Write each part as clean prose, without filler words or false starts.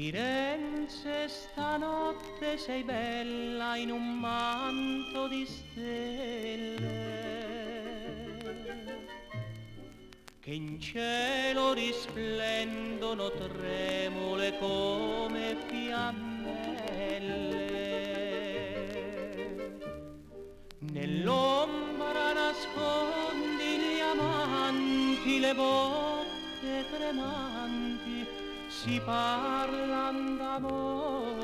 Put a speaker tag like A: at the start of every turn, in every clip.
A: Firenze, stanotte sei bella in un manto di stelle che in cielo risplendono tremule come fiammelle. Nell'ombra nascondi gli amanti, le bocche tremanti si parlan d'amor.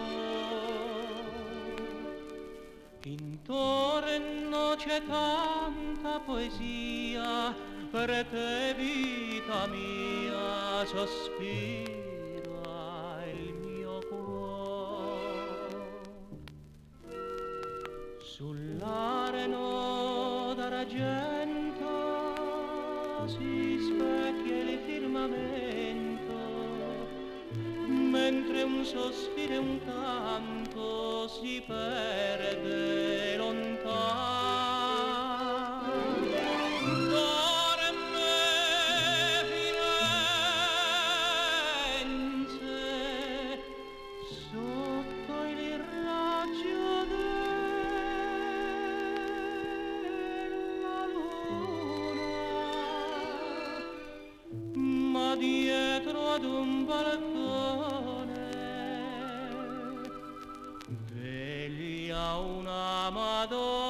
A: Intorno c'è tanta poesia, per te vita mia sospira il mio cuore. Sull'areno d'argento si specchia il firmamento, mentre un sospiro e un canto si perde lontano. Dorme Firenze sotto il raggio della luna, ma dietro ad un balcone veglia una Madonna.